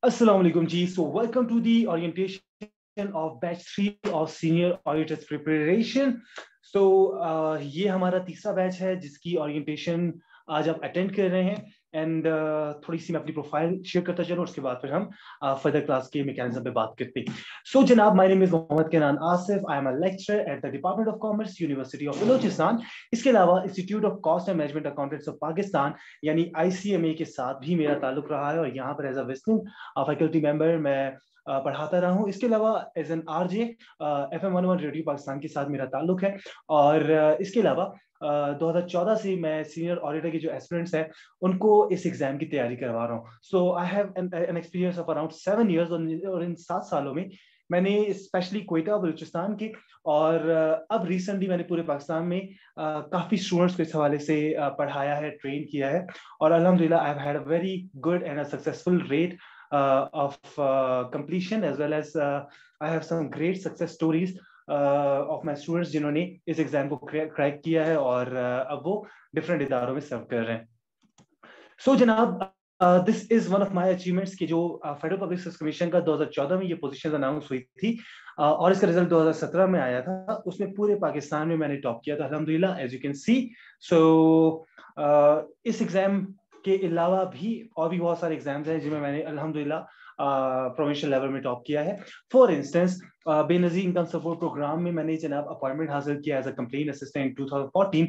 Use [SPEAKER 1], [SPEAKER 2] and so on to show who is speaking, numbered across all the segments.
[SPEAKER 1] Assalamu alaikum ji. So welcome to the orientation of batch 3 of senior auditors preparation. So ये हमारा तीसरा batch है जिसकी orientation आज आप अटेंड कर रहे हैं एंड थोड़ी सी मैं अपनी प्रोफाइल शेयर करता चलूं, उसके बाद फिर हम फर्दर क्लास के मैकेनिज्म पे बात करते हैं। सो जनाब, my name is Mohammad Kenan Asif. I am a lecturer at the department of commerce, university of Balochistan. इसके अलावा institute of cost and management accountants of Pakistan यानी ICMA के साथ भी मेरा ताल्लुक रहा है और यहाँ पर as a visiting faculty member मैं पढ़ाता रहा हूँ। इसके अलावा as an RJ FM 101 radio Pakistan के साथ मेरा ताल्लुक है और इसके अलावा 2014 से मैं सीनियर ऑडिटर के जो एस्पिरेंट्स हैं उनको इस एग्जाम की तैयारी करवा रहा हूँ। So I have an experience of around 7 years और इन 7 सालों में मैंने स्पेशली क्वेटा बलूचिस्तान के और अब रिसेंटली मैंने पूरे पाकिस्तान में काफ़ी स्टूडेंट्स को इस हवाले से पढ़ाया है, ट्रेन किया है और अल्हम्दुलिल्लाह आई have had a very good and a successful rate of completion as well as I have some great success stories of my students जिन्होंने इस एग्जाम को क्रैक किया है और अब वो डिफरेंट इदारों में सर्व कर रहे हैं। सो जनाब, this is one of my achievements कि जो फेडरल पब्लिक सर्विस कमीशन का 2014 में ये पोजीशन अनाउंस हुई थी और इसका रिजल्ट 2017 में आया था। उसमें पूरे पाकिस्तान में मैंने टॉप किया था अल्हम्दुलिल्लाह, एज यू कैन सी। सो इस एग्जाम के अलावा भी और भी बहुत सारे एग्जाम्स हैं जिनमें मैंने अल्हम्दुलिल्लाह प्रोविंशियल लेवल में टॉप किया है। For instance Benazir income support programme में मैंने जनाब अपॉइंटमेंट हासिल किया as a complain assistant in 2014।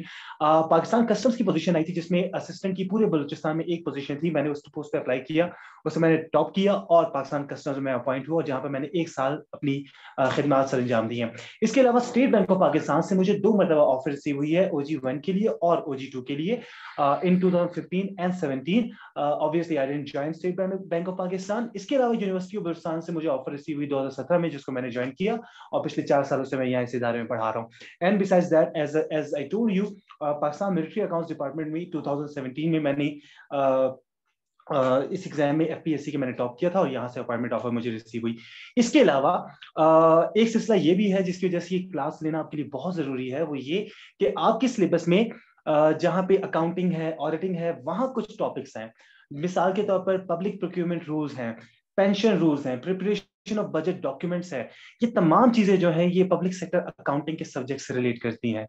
[SPEAKER 1] Pakistan customs की पोजीशन आई थी जिसमें असिस्टेंट की पूरे बलूचिस्तान में एक पोजीशन थी। मैंने उस पोस्ट पे अप्लाई किया, उसमें मैंने टॉप किया और पाकिस्तान कस्टम्स में अपॉइंट हुआ जहां पर मैंने 1 साल अपनी खिदमत सर अंजाम दी हैं। इसके अलावा स्टेट बैंक ऑफ पाकिस्तान से मुझे 2 मरतबा ऑफर रिसीव हुई है, OG1 के लिए और OG2 के लिए इन 2015 and 17। Obviously I didn't join state bank of Pakistan. इसके अलावा यूनिवर्सिटी ऑफ बलूचिस्तान से मुझे ऑफर रिसीव हुई 2017 में जिसको मैंने ज्वाइन किया और पिछले 4 सालों से मैं यहाँ इस इदारे में पढ़ा रहा हूँ। And besides that as I told you, Pakistan military accounts department में 2017 में मैंने इस एग्जाम में FPSC के मैंने टॉप किया था और यहाँ से अपॉइंटमेंट ऑफर मुझे रिसीव हुई। इसके अलावा एक सिलसिला ये भी है जिसकी वजह से क्लास लेना आपके लिए बहुत जरूरी है, वो ये कि आपके सिलेबस में जहाँ पे अकाउंटिंग है, ऑडिटिंग है, वहाँ कुछ टॉपिक्स हैं। मिसाल के तौर पर पब्लिक प्रोक्यूरमेंट रूल्स हैं, पेंशन रूल्स हैं, प्रिपरेशन ऑफ बजट डॉक्यूमेंट्स है। ये तमाम चीजें जो हैं ये पब्लिक सेक्टर अकाउंटिंग के सब्जेक्ट से रिलेट करती हैं।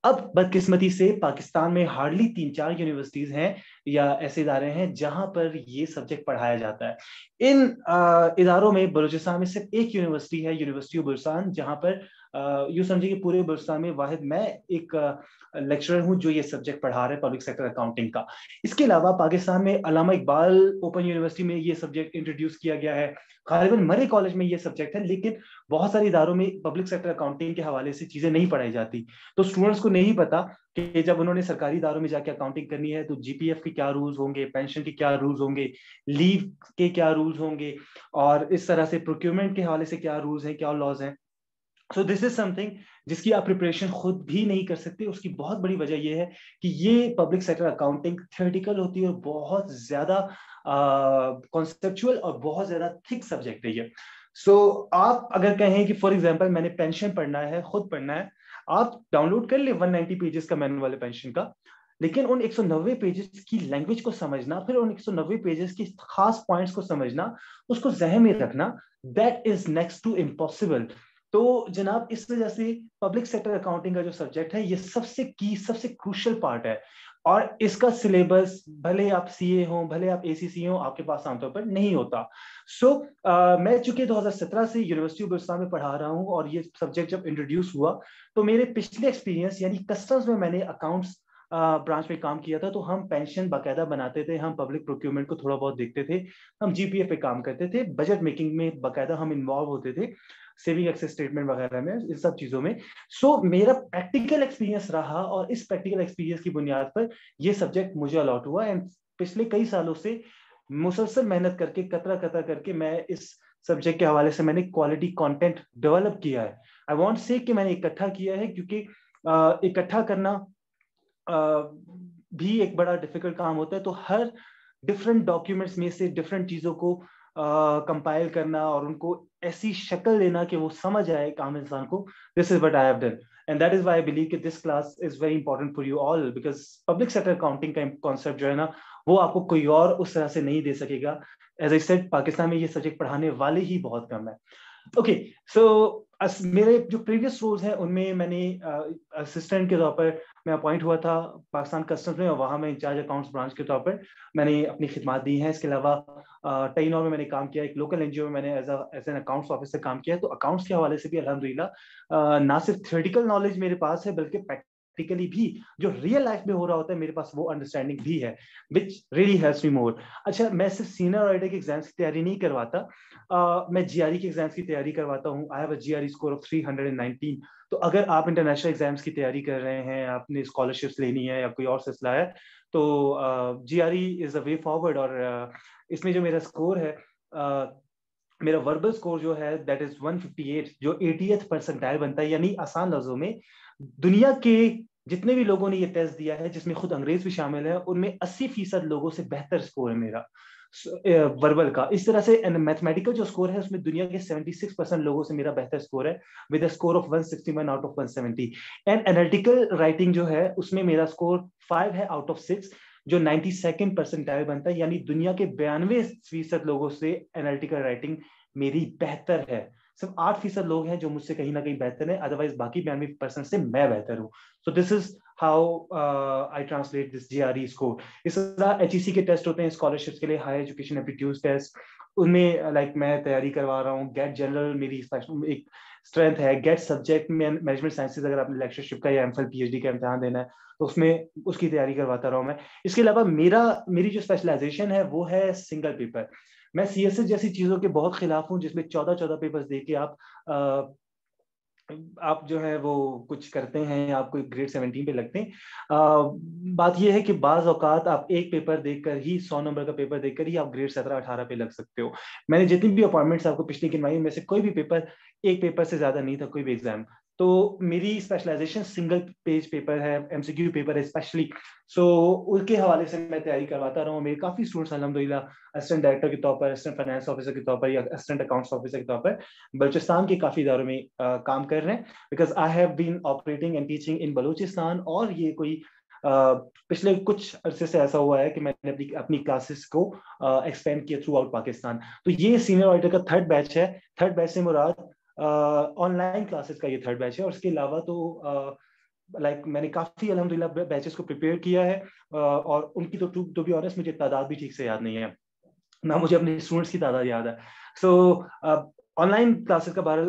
[SPEAKER 1] अब बदकिस्मती से पाकिस्तान में हार्डली 3-4 यूनिवर्सिटीज हैं या ऐसे इदारे हैं जहां पर ये सब्जेक्ट पढ़ाया जाता है। इन इदारों में बलूचिस्तान में सिर्फ एक यूनिवर्सिटी है, यूनिवर्सिटी ऑफ बलूचिस्तान, जहां पर यूं समझिए कि पूरे बलूचिस्तान में वाहिद मैं एक लेक्चरर हूं जो ये सब्जेक्ट पढ़ा रहे हैं पब्लिक सेक्टर अकाउंटिंग का। इसके अलावा पाकिस्तान में अल्लामा इकबाल ओपन यूनिवर्सिटी में ये सब्जेक्ट इंट्रोड्यूस किया गया है, गालिबन मरे कॉलेज में ये सब्जेक्ट है, लेकिन बहुत सारे इदारों में पब्लिक सेक्टर अकाउंटिंग के हवाले से चीजें नहीं पढ़ाई जाती। तो स्टूडेंट्स को नहीं पता कि जब उन्होंने सरकारी इदारों में जाके अकाउंटिंग करनी है तो GPF के क्या रूल्स होंगे, पेंशन के क्या रूल्स होंगे, लीव के क्या रूल्स होंगे और इस तरह से प्रोक्योरमेंट के हवाले से क्या रूल्स हैं, क्या लॉज हैं। सो दिस इज समथिंग जिसकी आप प्रिपरेशन खुद भी नहीं कर सकते। उसकी बहुत बड़ी वजह यह है कि ये पब्लिक सेक्टर अकाउंटिंग थ्योरेटिकल होती है और बहुत ज्यादा कॉन्सेप्चुअल और बहुत ज्यादा थिक सब्जेक्ट है ये। सो आप अगर कहें कि फॉर एग्जांपल मैंने पेंशन पढ़ना है, खुद पढ़ना है, आप डाउनलोड कर ले 190 पेजेस का मैनुअल है पेंशन का, लेकिन उन 190 पेजेस की लैंग्वेज को समझना, फिर उन 190 पेजेस की खास पॉइंट्स को समझना, उसको जहन में रखना, that is next to impossible. तो जनाब इस वजह से पब्लिक सेक्टर अकाउंटिंग का जो सब्जेक्ट है ये सबसे की सबसे क्रूशियल पार्ट है और इसका सिलेबस भले आप CA हो, भले आप ACC हो, आपके पास आमतौर पर नहीं होता। सो मैं चूंकि 2017 से यूनिवर्सिटी ऑफ बलूचिस्तान में पढ़ा रहा हूँ और ये सब्जेक्ट जब इंट्रोड्यूस हुआ तो मेरे पिछले एक्सपीरियंस यानी कस्टम्स में मैंने अकाउंट्स ब्रांच में काम किया था, तो हम पेंशन बाकायदा बनाते थे, हम पब्लिक प्रोक्योरमेंट को थोड़ा बहुत देखते थे, हम GPF पे काम करते थे, बजट मेकिंग में बाकायदा हम इन्वॉल्व होते थे, सेविंग एक्सेस स्टेटमेंट वगैरह में, इन सब चीजों में। सो मेरा प्रैक्टिकल एक्सपीरियंस रहा और इस प्रैक्टिकल एक्सपीरियंस की बुनियाद पर यह सब्जेक्ट मुझे अलॉट हुआ एंड पिछले कई सालों से मुसलसल मेहनत करके, कतरा कतरा करके मैं इस सब्जेक्ट के हवाले से मैंने क्वालिटी कंटेंट डेवलप किया है। आई वांट से कि मैंने इकट्ठा किया है क्योंकि इकट्ठा करना भी एक बड़ा डिफिकल्ट काम होता है। तो हर डिफरेंट डॉक्यूमेंट्स में से डिफरेंट चीजों को कंपाइल करना और उनको ऐसी शक्ल देना कि वो समझ आए एक आम इंसान को, this is what I have done and that is why I believe कि this class is very important for you all because public sector accounting का कॉन्सेप्ट जो है ना वो आपको कोई और उस तरह से नहीं दे सकेगा। एज आई सेड, पाकिस्तान में ये सब्जेक्ट पढ़ाने वाले ही बहुत कम है। ओके, सो मेरे जो प्रीवियस रोल्स हैं उनमें मैंने असिस्टेंट के तौर पर मैं अपॉइंट हुआ था पाकिस्तान कस्टम्स में, और वहाँ मैं इंचार्ज अकाउंट्स ब्रांच के तौर पर मैंने अपनी खिदमत दी हैं। इसके अलावा टेलीनॉर में मैंने काम किया, एक लोकल एनजीओ में मैंने एज एन अकाउंट्स ऑफिसर काम किया। तो अकाउंट्स के हवाले से भी अल्हम्दुलिल्लाह ना सिर्फ थ्योरेटिकल नॉलेज मेरे पास है, बल्कि प्रैक्टिकली भी जो रियल लाइफ में हो रहा होता है मेरे पास वो अंडरस्टैंडिंग भी है, विच रियली हेल्प्स मी मोर। अच्छा, मैं सिर्फ सीनियर ऑडिटर के एग्जाम्स की तैयारी नहीं करवाता, मैं जीआरई के एग्जाम्स की तैयारी करवाता हूँ। आई have a GRE score of 319। तो अगर आप इंटरनेशनल एग्जाम्स की तैयारी कर रहे हैं, आपने स्कॉलरशिप्स लेनी है या कोई और सिलसिला है, तो GRE is a way forward. और इसमें जो मेरा स्कोर है, मेरा वर्बल स्कोर जो है दैट इज 158, जो 80th परसेंटाइल बनता है। यानी आसान लफ्जों में, दुनिया के जितने भी लोगों ने ये टेस्ट दिया है, जिसमें खुद अंग्रेज भी शामिल है, उनमें 80% लोगों से बेहतर स्कोर है मेरा वर्बल का। इस तरह से मैथमेटिकल जो स्कोर है उसमें दुनिया के 76% लोगों से मेरा बेहतर स्कोर है, with a score of 161 out of 170। And analytical writing जो है उसमें मेरा स्कोर 5 है आउट ऑफ 6, जो 92nd परसेंटाइल बनता है। यानी दुनिया के 92% लोगों से एनालिटिकल राइटिंग मेरी बेहतर है। सिर्फ 8% लोग हैं जो मुझसे कहीं ना कहीं बेहतर है, अदरवाइज बाकी 92% से मैं बेहतर हूँ। सो this is how I translate this GRE score. इस तरह एचईसी के टेस्ट होते हैं स्कॉलरशिप्स के लिए, हाई एजुकेशन एप्टीट्यूड टेस्ट, उनमें लाइक मैं तैयारी करवा रहा हूँ। गेट जनरल मेरी एक स्ट्रेंथ है। गेट सब्जेक्ट में मैनेजमेंट साइंसेज, अगर आपने लेक्चरशिप का या एमफिल पीएचडी का इम्तिहान देना है तो उसमें उसकी तैयारी करवाता रहा हूँ मैं। इसके अलावा मेरी जो स्पेशलाइजेशन है वो है सिंगल पेपर। मैं सीएसएस जैसी चीजों के बहुत खिलाफ हूँ जिसमें 14 पेपर्स दे के आप जो है वो कुछ करते हैं, आप कोई ग्रेड 17 पे लगते हैं। बात यह है कि बाज औकात आप एक पेपर देखकर ही, 100 नंबर का पेपर देखकर ही आप ग्रेड 17-18 पे लग सकते हो। मैंने जितनी भी अपॉइंटमेंट्स आपको पिछली गिनवाई में से कोई भी पेपर एक पेपर से ज्यादा नहीं था, कोई भी एग्जाम। तो मेरी स्पेशलाइजेशन सिंगल पेज पेपर है, एमसीक्यू पेपर है स्पेशली। सो उसके हवाले से मैं तैयारी करवाता रहा हूँ। मेरे काफी स्टूडेंट्स अल्हम्दुलिल्लाह असिस्टेंट डायरेक्टर के तौर पर, असिस्टेंट फाइनेंस ऑफिसर के तौर पर या असिस्टेंट अकाउंट्स ऑफिसर के तौर पर बलूचिस्तान के काफी इदारों में काम कर रहे हैं। Because I have been operating and teaching in Balochistan. और ये कोई पिछले कुछ अरसे से ऐसा हुआ है कि मैंने अपनी क्लासेस को एक्सपेंड किया थ्रू आउट पाकिस्तान। तो ये सीनियर ऑडिटर का थर्ड बैच है। थर्ड बैच से मुराद ऑनलाइन क्लासेस का ये थर्ड बैच है। और इसके अलावा तो मैंने काफी अल्हम्दुलिल्लाह बैचेस को प्रिपेयर किया है, और उनकी टू बी ऑनेस्ट मुझे तादाद भी ठीक से याद नहीं है, ना मुझे अपने स्टूडेंट्स की तादाद याद है। सो ऑनलाइन क्लासेस का बारे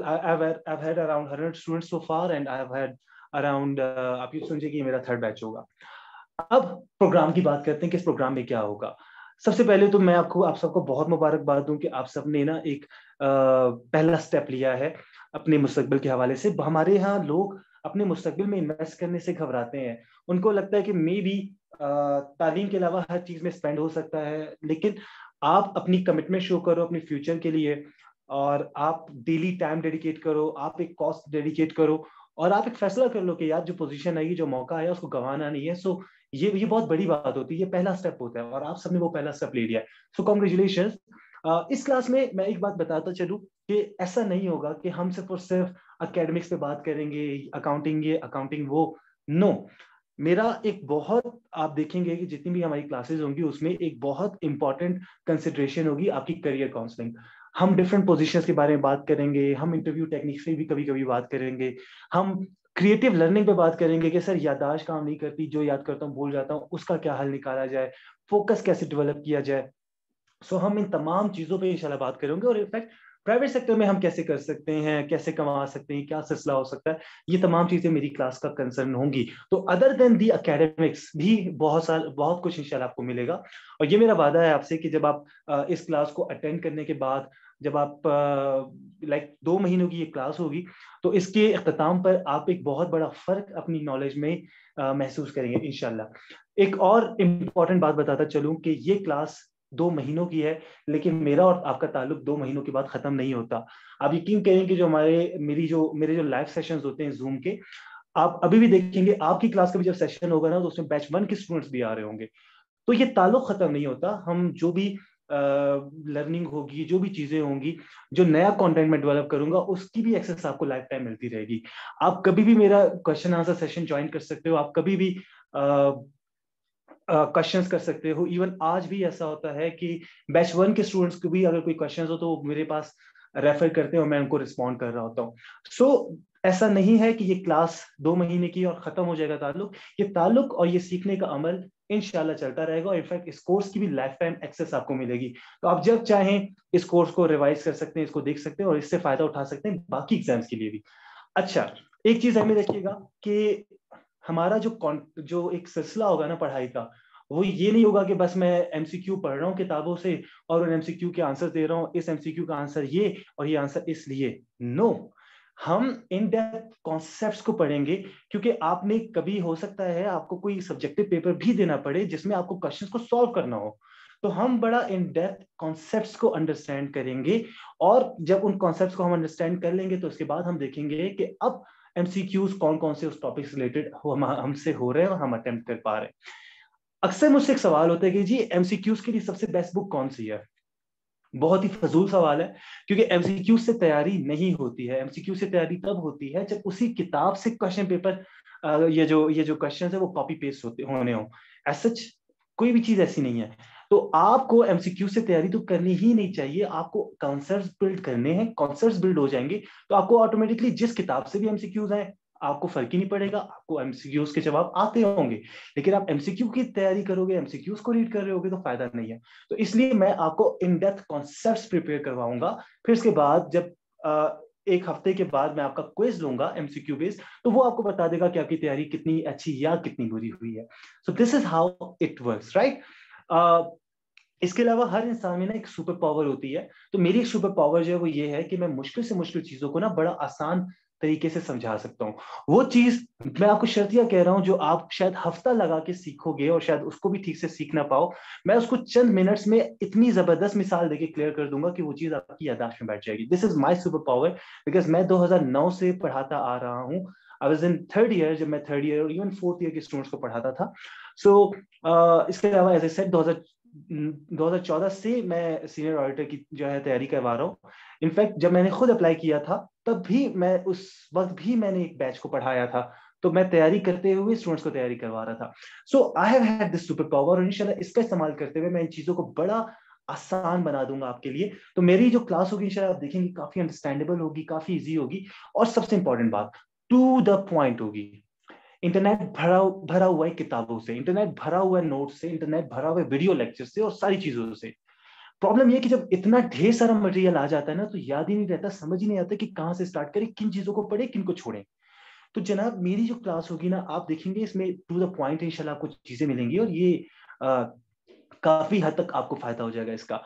[SPEAKER 1] I've had around 100 students so far, and I've had around आप ये समझिए कि मेरा थर्ड बैच होगा। अब प्रोग्राम की बात करते हैं कि इस प्रोग्राम में क्या होगा। सबसे पहले तो मैं आप सबको बहुत मुबारकबाद दूं कि आप सबने ना एक पहला स्टेप लिया है अपने मुस्तकबिल के हवाले से। हमारे यहाँ लोग अपने मुस्तकबिल में इन्वेस्ट करने से घबराते हैं। उनको लगता है कि मे बी तालीम के अलावा हर चीज में स्पेंड हो सकता है, लेकिन आप अपनी कमिटमेंट शो करो अपने फ्यूचर के लिए, और आप डेली टाइम डेडिकेट करो, आप एक कॉस्ट डेडिकेट करो, और आप एक फैसला कर लो कि यार जो पोजीशन आई, जो मौका आया, उसको गंवाना नहीं है। सो ये बहुत बड़ी बात होती है, ये पहला स्टेप होता है, और आप सबने वो पहला स्टेप ले लिया है। So congratulation. इस क्लास में मैं एक बात बताता चलूं कि ऐसा नहीं होगा कि हम सिर्फ और सिर्फ अकेडमिक्स पे बात करेंगे, अकाउंटिंग ये अकाउंटिंग वो। नो, मेरा एक बहुत, आप देखेंगे कि जितनी भी हमारी क्लासेस होंगी उसमें एक बहुत इंपॉर्टेंट कंसिडरेशन होगी आपकी करियर काउंसलिंग। हम डिफरेंट पोजीशंस के बारे में बात करेंगे, हम इंटरव्यू टेक्निक्स पे भी कभी कभी बात करेंगे, हम क्रिएटिव लर्निंग पे बात करेंगे कि सर याददाश्त काम नहीं करती, जो याद करता हूँ भूल जाता हूँ, उसका क्या हल निकाला जाए, फोकस कैसे डेवलप किया जाए। सो हम इन तमाम चीजों पे इंशाल्लाह बात करेंगे, और इनफैक्ट प्राइवेट सेक्टर में हम कैसे कर सकते हैं, कैसे कमा सकते हैं, क्या सिलसिला हो सकता है, ये तमाम चीजें मेरी क्लास का कंसर्न होंगी। तो अदर देन दी एकेडमिक्स भी बहुत कुछ इंशाल्लाह आपको मिलेगा। और ये मेरा वादा है आपसे कि जब आप इस क्लास को अटेंड करने के बाद, जब आप 2 महीनों की ये क्लास होगी, तो इसके इख्तिताम पर आप एक बहुत बड़ा फर्क अपनी नॉलेज में महसूस करेंगे इंशाल्लाह। एक और इम्पॉर्टेंट बात बताता चलूं कि ये क्लास 2 महीनों की है, लेकिन मेरा और आपका ताल्लुक 2 महीनों के बाद खत्म नहीं होता। आप यकीन करें कि जो मेरे जो लाइव सेशंस होते हैं जूम के, आप अभी भी देखेंगे आपकी क्लास का भी जब सेशन होगा ना, तो उसमें बैच 1 के स्टूडेंट्स भी आ रहे होंगे। तो ये ताल्लुक खत्म नहीं होता। हम जो भी लर्निंग होगी, जो भी चीजें होंगी, जो नया कंटेंट मैं डेवलप करूंगा, उसकी भी एक्सेस आपको लाइफ टाइम मिलती रहेगी। आप कभी भी मेरा क्वेश्चन आंसर सेशन ज्वाइन कर सकते हो, आप कभी भी क्वेश्चंस कर सकते हो। इवन आज भी ऐसा होता है कि बैच 1 के स्टूडेंट्स को भी अगर कोई क्वेश्चंस हो तो वो मेरे पास रेफर करते हैं और मैं उनको रिस्पॉन्ड कर रहा होता हूँ। सो ऐसा नहीं है कि ये क्लास 2 महीने की और खत्म हो जाएगा ताल्लुक। ये ताल्लुक और ये सीखने का अमल इंशाल्लाह चलता रहेगा, और इनफैक्ट इस कोर्स की भी लाइफ टाइम एक्सेस आपको मिलेगी। तो आप जब चाहें इस कोर्स को रिवाइज कर सकते हैं, इसको देख सकते हैं और इससे फायदा उठा सकते हैं बाकी एग्जाम्स के लिए भी। अच्छा, एक चीज हमें देखिएगा कि हमारा जो एक सिलसिला होगा ना पढ़ाई का, वो ये नहीं होगा कि बस मैं एमसीक्यू पढ़ रहा हूँ किताबों से और उन एमसीक्यू के आंसर दे रहा हूँ, इस एमसीक्यू का आंसर ये और ये आंसर इसलिए। नो, हम इन डेप्थ कॉन्सेप्ट्स को पढ़ेंगे, क्योंकि आपने कभी हो सकता है आपको कोई सब्जेक्टिव पेपर भी देना पड़े जिसमें आपको क्वेश्चंस को सॉल्व करना हो। तो हम बड़ा इन डेप्थ कॉन्सेप्ट्स को अंडरस्टैंड करेंगे, और जब उन कॉन्सेप्ट्स को हम अंडरस्टैंड कर लेंगे तो उसके बाद हम देखेंगे कि अब एमसीक्यूज कौन कौन से उस टॉपिक से रिलेटेड हमसे हो रहे हैं और हम अटेम्प्ट कर पा रहे हैं। अक्सर मुझसे एक सवाल होता है कि जी एमसीक्यूज के लिए सबसे बेस्ट बुक कौन सी है। बहुत ही फजूल सवाल है, क्योंकि एमसीक्यू से तैयारी नहीं होती है। एमसीक्यू से तैयारी तब होती है जब उसी किताब से क्वेश्चन पेपर, ये जो क्वेश्चन है वो कॉपी पेस्ट होने हो। सच कोई भी चीज ऐसी नहीं है। तो आपको एमसीक्यू से तैयारी तो करनी ही नहीं चाहिए, आपको कॉन्सेप्ट्स बिल्ड करने हैं। कॉन्सेप्ट्स बिल्ड हो जाएंगे तो आपको ऑटोमेटिकली जिस किताब से भी एमसीक्यूज आए आपको फर्क ही नहीं पड़ेगा, आपको एमसीक्यूज के जवाब आते होंगे। लेकिन आप एमसीक्यू की तैयारी करोगे, एमसीक्यूज को रीड कर रहे होगे तो फायदा नहीं है। तो इसलिए मैं आपको इन डेप्थ कॉन्सेप्ट्स प्रिपेयर करवाऊंगा। फिर इसके बाद जब एक हफ्ते के बाद मैं आपका क्विज लूंगा एमसीक्यू बेस्ड, तो वो आपको बता देगा कि आपकी तैयारी कितनी अच्छी या कितनी बुरी हुई है। सो this is how it works, right. इसके अलावा हर इंसान में ना एक सुपर पावर होती है। तो मेरी एक सुपर पावर जो है वो ये है कि मैं मुश्किल से मुश्किल चीजों को ना बड़ा आसान तरीके से समझा सकता हूँ। वो चीज मैं आपको शर्तिया कह रहा हूं जो आप शायद हफ्ता लगा के सीखोगे और शायद उसको भी ठीक से सीख ना पाओ, मैं उसको चंद मिनट्स में इतनी जबरदस्त मिसाल देके क्लियर कर दूंगा कि वो चीज आपकी याददाश्त में बैठ जाएगी। This is my super power, because मैं 2009 से पढ़ाता आ रहा हूँ। I was in third year, जब मैं थर्ड ईयर और इवन फोर्थ ईयर के स्टूडेंट्स को पढ़ाता था। सो इसके अलावा एज ए सेड 2014 से मैं सीनियर ऑडिटर की जो है तैयारी करवा रहा हूँ। इनफैक्ट जब मैंने खुद अप्लाई किया था तब भी मैं उस वक्त भी मैंने एक बैच को पढ़ाया था। तो मैं तैयारी करते हुए स्टूडेंट्स को तैयारी करवा रहा था। So I have had this super power, और इंशाल्लाह इसका इस्तेमाल करते हुए मैं इन चीजों को बड़ा आसान बना दूंगा आपके लिए। तो मेरी जो क्लास होगी इंशाल्लाह आप देखेंगे काफी अंडरस्टैंडेबल होगी, काफी इजी होगी, और सबसे इंपॉर्टेंट बात, टू द पॉइंट होगी। इंटरनेट भरा भरा हुआ है किताबों से, इंटरनेट भरा हुआ है नोट से, इंटरनेट भरा हुआ है वीडियो लेक्चर से और सारी चीजों से। प्रॉब्लम ये कि जब इतना ढेर सारा मटेरियल आ जाता है ना तो याद ही नहीं रहता, समझ ही नहीं आता कि कहाँ से स्टार्ट करें, किन चीजों को पढ़े, किन को छोड़ें। तो जनाब मेरी जो क्लास होगी ना आप देखेंगे इसमें टू द पॉइंट इंशाल्लाह आपको चीजें मिलेंगी, और ये आ, काफी हद तक आपको फायदा हो जाएगा इसका।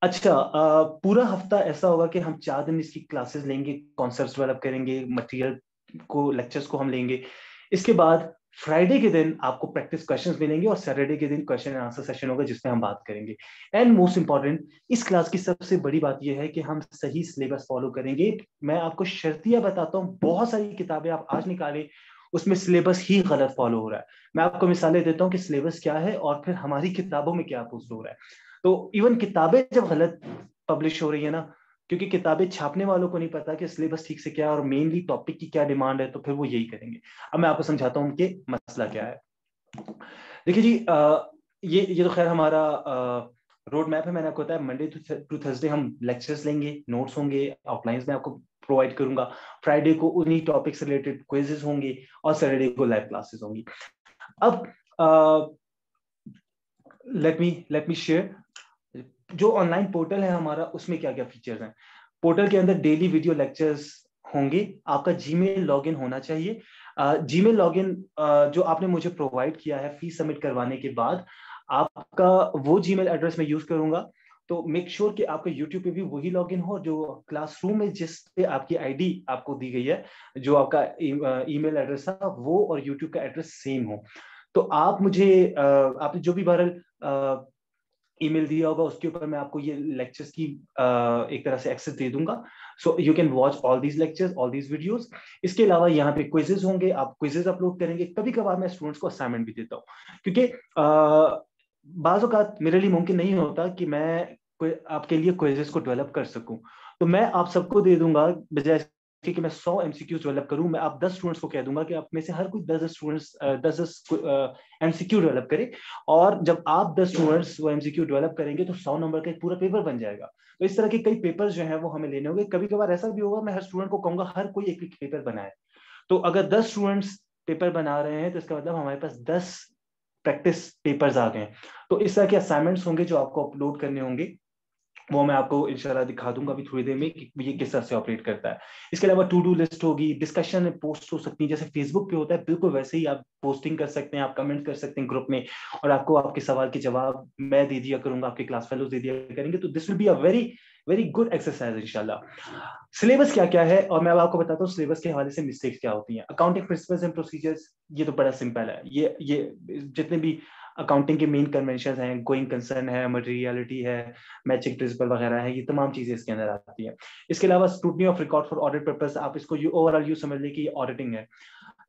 [SPEAKER 1] अच्छा, पूरा हफ्ता ऐसा होगा कि हम 4 दिन इसकी क्लासेस लेंगे, कॉन्सेप्ट्स डेवलप करेंगे, मटेरियल को, लेक्चर्स को हम लेंगे। इसके बाद फ्राइडे के दिन आपको प्रैक्टिस क्वेश्चंस मिलेंगे और सैटरडे के दिन क्वेश्चन एंड आंसर सेशन होगा जिसमें हम बात करेंगे। एंड मोस्ट इंपॉर्टेंट, इस क्लास की सबसे बड़ी बात यह है कि हम सही सिलेबस फॉलो करेंगे। मैं आपको शर्तिया बताता हूँ, बहुत सारी किताबें आप आज निकालें उसमें सिलेबस ही गलत फॉलो हो रहा है। मैं आपको मिसालें देता हूँ कि सिलेबस क्या है और फिर हमारी किताबों में क्या पोस्ट हो रहा है। तो इवन किताबें जब गलत पब्लिश हो रही है ना, क्योंकि किताबें छापने वालों को नहीं पता कि सिलेबस ठीक से क्या है और मेनली टॉपिक की क्या डिमांड है, तो फिर वो यही करेंगे। अब मैं आपको समझाता हूँ कि मसला क्या है। देखिए जी, ये तो खैर हमारा रोड मैप है। मैंने आपको बताया मंडे टू थर्सडे हम लेक्चर्स लेंगे, नोट्स होंगे, आउटलाइंस में आपको प्रोवाइड करूंगा। फ्राइडे को उन्हीं टॉपिक से रिलेटेड क्विजेस होंगे और सैटरडे को लाइव क्लासेस होंगी। अब लेट मी शेयर जो ऑनलाइन पोर्टल है हमारा, उसमें क्या क्या फीचर्स हैं। पोर्टल के अंदर डेली वीडियो लेक्चर्स होंगे। आपका जीमेल लॉगिन होना चाहिए। जीमेल लॉगिन जो आपने मुझे प्रोवाइड किया है फीस सबमिट करवाने के बाद, आपका वो जीमेल एड्रेस मैं यूज करूंगा। तो मेक श्योर कि आपका यूट्यूब पे भी वही लॉगिन हो जो क्लासरूम में जिस पे आपकी आईडी आपको दी गई है, जो आपका ईमेल एड्रेस था वो और यूट्यूब का एड्रेस सेम हो। तो आप मुझे आपने जो भी बहरहाल ईमेल दिया होगा उसके ऊपर मैं आपको ये लेक्चर्स की एक तरह से एक्सेस दे दूंगा। So you can watch all these lectures, all these videos. इसके अलावा यहाँ पे क्विजेस होंगे, आप क्विजेस अपलोड करेंगे। कभी कभार मैं स्टूडेंट्स को असाइनमेंट भी देता हूँ, क्योंकि बाज़ औक़ात मेरे लिए मुमकिन नहीं होता कि मैं आपके लिए क्विजेस को डेवलप कर सकूं। तो मैं आप सबको दे दूंगा, बजाय कि मैं 100 MCQs डेवलप करूं, मैं आप 10 स्टूडेंट्स को कह दूंगा कि आप में से हर कोई 10 स्टूडेंट्स 10 MCQ डेवलप करे, और जब आप 10 स्टूडेंट्स वो MCQ डेवलप करेंगे तो 100 नंबर का एक पूरा पेपर बन जाएगा। तो इस तरह के कई पेपर्स जो हैं वो हमें लेने होंगे। कभी कभार ऐसा भी होगा मैं हर स्टूडेंट को कहूंगा हर कोई एक पेपर बनाए। तो अगर 10 स्टूडेंट्स पेपर बना रहे हैं तो इसका मतलब हमारे पास 10 प्रैक्टिस पेपर्स आ गए। तो इस तरह के असाइनमेंट्स होंगे जो आपको अपलोड करने होंगे, वो मैं आपको इंशाल्लाह दिखा दूंगा अभी थोड़ी देर में कि ये किस तरह से ऑपरेट करता है। इसके अलावा टू डू लिस्ट होगी, डिस्कशन पोस्ट हो सकती है, जैसे फेसबुक पे होता है बिल्कुल वैसे ही आप पोस्टिंग कर सकते हैं, आप कमेंट कर सकते हैं ग्रुप में, और आपको आपके सवाल के जवाब मैं दे दिया करूंगा, आपके क्लास फेलोज दे दिया करेंगे। तो this will be a very very good exercise इंशाल्लाह। सिलेबस क्या क्या है, और मैं अब आपको बताता हूँ सिलेबस के हवाले से मिस्टेक्स क्या होती हैं। अकाउंटिंग प्रिंसिपल्स एंड प्रोसीजर्स, ये तो बड़ा सिंपल है। ये जितने भी अकाउंटिंग के मेन कन्वेंशन हैं, गोइंग कंसर्न है, मटेरियलिटी है, मैचिंग प्रिंसिपल वगैरह है, ये तमाम चीजें इसके अंदर आती हैं। इसके अलावा scrutiny of record for audit purpose, आप इसको ओवरऑल यू समझ लें कि ये ऑडिटिंग है।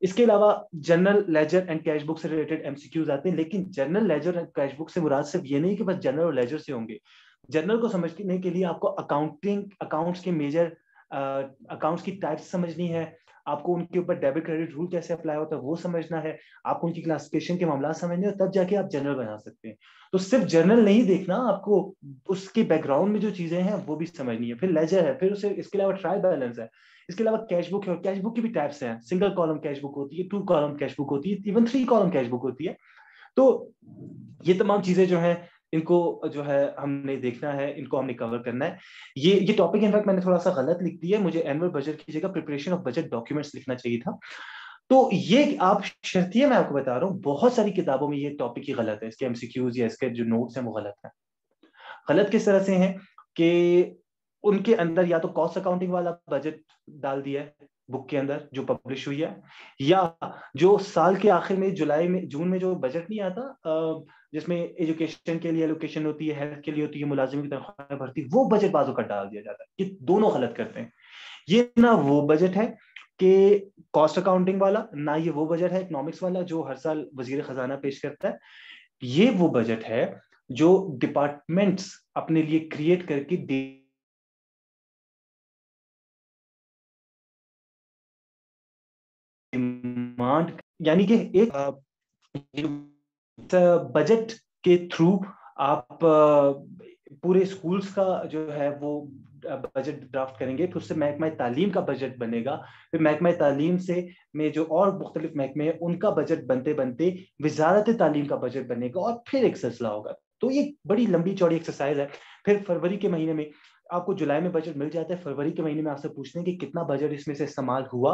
[SPEAKER 1] इसके अलावा general ledger and cash book से रिलेटेड MCQs आते हैं, लेकिन general ledger and cash book से मुराद सिर्फ ये नहीं कि बस जनरल और लेजर से होंगे। जनरल को समझने के लिए आपको अकाउंट्स के मेजर अकाउंट्स की टाइप्स समझनी है, आपको उनके ऊपर डेबिट क्रेडिट रूल कैसे अप्लाई होता है वो समझना है, आपको उनकी क्लासिफिकेशन के मामला समझने हैं, तब जाके आप जनरल बना सकते हैं। तो सिर्फ जनरल नहीं देखना, आपको उसके बैकग्राउंड में जो चीजें हैं वो भी समझनी है। फिर लेजर है, फिर उसे इसके अलावा ट्रायल बैलेंस है, इसके अलावा कैश बुक है, कैश बुक की भी टाइप्स हैं, सिंगल कॉलम कैश बुक होती है, 2 कॉलम कैश बुक होती है, इवन 3 कॉलम कैश बुक होती है। तो ये तमाम चीजें जो है इनको जो है हमने देखना है, इनको हमने कवर करना है। ये टॉपिक इनफैक्ट मैंने थोड़ा सा गलत लिख दिया है, मुझे एनुअल बजट की जगह प्रिपरेशन ऑफ बजट डॉक्यूमेंट्स लिखना चाहिए था। तो ये आप शर्तिया मैं आपको बता रहा हूँ, बहुत सारी किताबों में ये टॉपिक ही गलत है, इसके MCQs या इसके जो नोट्स हैं वो गलत है। गलत किस तरह से है कि उनके अंदर या तो कॉस्ट अकाउंटिंग वाला बजट डाल दिया है बुक के अंदर जो पब्लिश हुई है, या जो साल के आखिर में जुलाई में जून में जो बजट नहीं आता जिसमें एजुकेशन के लिए एलोकेशन होती है, हेल्थ के लिए होती है, मुलाजिम की तनख्वाह भर्ती, वो बजट बाजू का डाल दिया जाता है। ये दोनों गलत करते हैं। ये ना वो बजट है कि कॉस्ट अकाउंटिंग वाला, ना ये वो बजट है इकोनॉमिक्स वाला जो हर साल वजीर खजाना पेश करता है। ये वो बजट है जो डिपार्टमेंट्स अपने लिए क्रिएट करके डिमांड, यानी कि एक बजट के थ्रू आप पूरे स्कूल्स का जो है वो बजट ड्राफ्ट करेंगे, फिर उससे महकमा तालीम का बजट बनेगा, फिर महकमा तालीम से में जो और मुख्तलिफ महकमे हैं उनका बजट बनते बनते वजारत तालीम का बजट बनेगा, और फिर एक सिलसिला होगा। तो ये बड़ी लंबी चौड़ी एक्सरसाइज है। फिर फरवरी के महीने में आपको, जुलाई में बजट मिल जाता है, फरवरी के महीने में आपसे पूछते हैं कि कितना बजट इसमें से इस्तेमाल हुआ,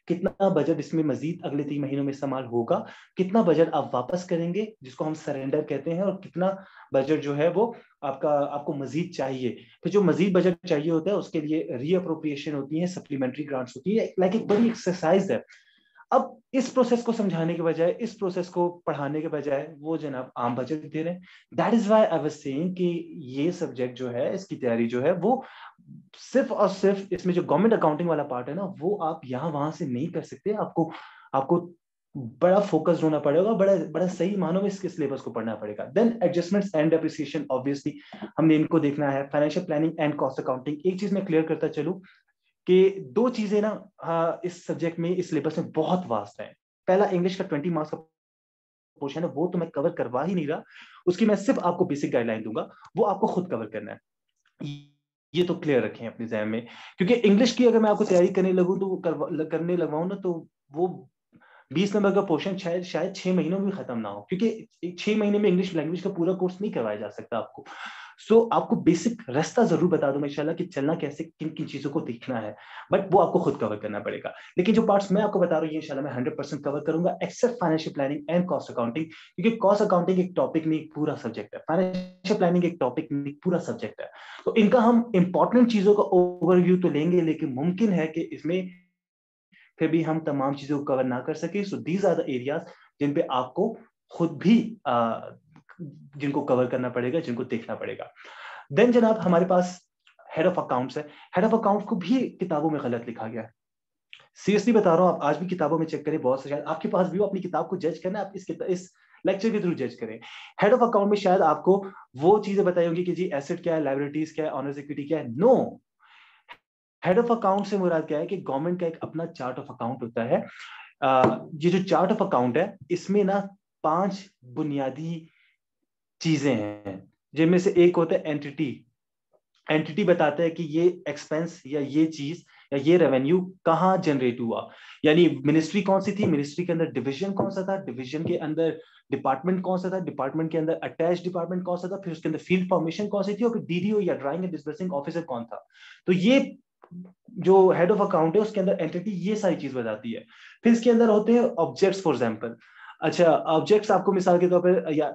[SPEAKER 1] कितना बजट इसमें मजीद अगले 3 महीनों में इस्तेमाल होगा, कितना बजट आप वापस करेंगे जिसको हम सरेंडर कहते हैं, और कितना बजट जो है वो आपको मजीद चाहिए। फिर जो मजीद बजट चाहिए होता है उसके लिए रीअप्रोप्रिएशन होती है, सप्लीमेंट्री ग्रांट्स होती है, लाइक एक बड़ी एक्सरसाइज है। अब इस प्रोसेस को समझाने के बजाय, इस प्रोसेस को पढ़ाने के बजाय वो जनाब आम बजट दे रहे हैं। That is why I was saying कि ये सब्जेक्ट जो है, इसकी तैयारी जो है वो सिर्फ और सिर्फ इसमें जो गवर्नमेंट अकाउंटिंग वाला पार्ट है ना, वो आप यहाँ वहां से नहीं कर सकते। आपको आपको बड़ा फोकस होना पड़ेगा, बड़ा बड़ा सही मानों में इसके सिलेबस को पढ़ना पड़ेगा। Then adjustments and depreciation, obviously हमने इनको देखना है। Financial planning and cost accounting, एक चीज मैं क्लियर करता चलूं कि दो चीजें ना, इस सब्जेक्ट में, इस सिलेबस में बहुत वास्ट है। पहला, इंग्लिश का 20 मार्क्स का पोर्शन है, वो तो मैं कवर करवा ही नहीं रहा, उसकी मैं सिर्फ आपको बेसिक गाइडलाइन दूंगा, वो आपको खुद कवर करना है। ये तो क्लियर रखें अपने जहन में, क्योंकि इंग्लिश की अगर मैं आपको तैयारी करने लगूं तो करने लगवाऊं ना, तो वो 20 नंबर का पोर्शन शायद 6 महीनों में खत्म ना हो, क्योंकि 6 महीने में इंग्लिश लैंग्वेज का पूरा कोर्स नहीं करवाया जा सकता आपको। आपको बेसिक रास्ता जरूर बता दूं इंशाल्लाह कि चलना कैसे, किन किन चीजों को देखना है, बट वो आपको खुद कवर करना पड़ेगा। लेकिन जो पार्ट्स मैं आपको बता रहा हूँ ये इंशाल्लाह मैं 100% कवर करूंगा, except financial planning and cost accounting, क्योंकि कॉस्ट अकाउंटिंग एक टॉपिक में एक पूरा सब्जेक्ट है, फाइनेंशियल प्लानिंग एक टॉपिक में एक पूरा सब्जेक्ट है। तो इनका हम इंपॉर्टेंट चीजों का ओवरव्यू तो लेंगे, लेकिन मुमकिन है कि इसमें फिर भी हम तमाम चीजों को कवर ना कर सके। So these are the areas जिन पे आपको खुद भी जिनको कवर करना पड़ेगा, जिनको देखना पड़ेगा। देन जनाब हमारे पास हेड ऑफ अकाउंट्स है। हेड ऑफ अकाउंट को भी किताबों में गलत लिखा गया है, सीरियसली बता रहा हूं। आप आज भी किताबों में चेक करें, बहुत से, शायद आपके पास भी हो, अपनी किताब को जज करना, आप इस लेक्चर के थ्रू जज करें। हेड ऑफ अकाउंट में शायद आपको वो चीजें बताई होंगी कि जी एसेट क्या है, लायबिलिटीज क्या है, ऑनर्स इक्विटी क्या है। नो, हेड ऑफ अकाउंट से मुराद क्या है कि गवर्नमेंट का एक अपना चार्ट ऑफ अकाउंट होता है। ये जो चार्ट ऑफ अकाउंट है इसमें ना 5 बुनियादी चीजें हैं, जिनमें से एक होता है एंटिटी। एंटिटी बताता है कि ये एक्सपेंस या ये चीज या ये रेवेन्यू कहाँ जनरेट हुआ, यानी मिनिस्ट्री कौन सी थी, मिनिस्ट्री के अंदर डिवीजन कौन सा था, डिवीजन के अंदर डिपार्टमेंट कौन सा था, डिपार्टमेंट के अंदर अटैच डिपार्टमेंट कौन सा था, फिर उसके अंदर फील्ड फॉर्मेशन कौन सी थी, और फिर डीडीओ या ड्राइंग एंड डिस्बर्सिंग ऑफिसर कौन था। तो ये जो हेड ऑफ अकाउंट है उसके अंदर एंटिटी ये सारी चीज बताती है। फिर इसके अंदर होते हैं ऑब्जेक्ट्स, फॉर एग्जांपल। अच्छा, ऑब्जेक्ट्स आपको मिसाल के तौर पर, या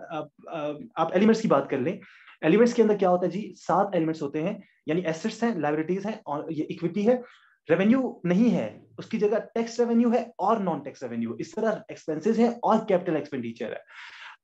[SPEAKER 1] आप एलिमेंट्स की बात कर लें। एलिमेंट्स के अंदर क्या होता है जी, 7 एलिमेंट्स होते हैं, यानी एसेट्स हैं, लायबिलिटीज हैं, और ये इक्विटी है, रेवेन्यू नहीं है, उसकी जगह टैक्स रेवेन्यू है और नॉन टैक्स रेवेन्यू, इस तरह एक्सपेंसेस है और कैपिटल एक्सपेंडिचर है।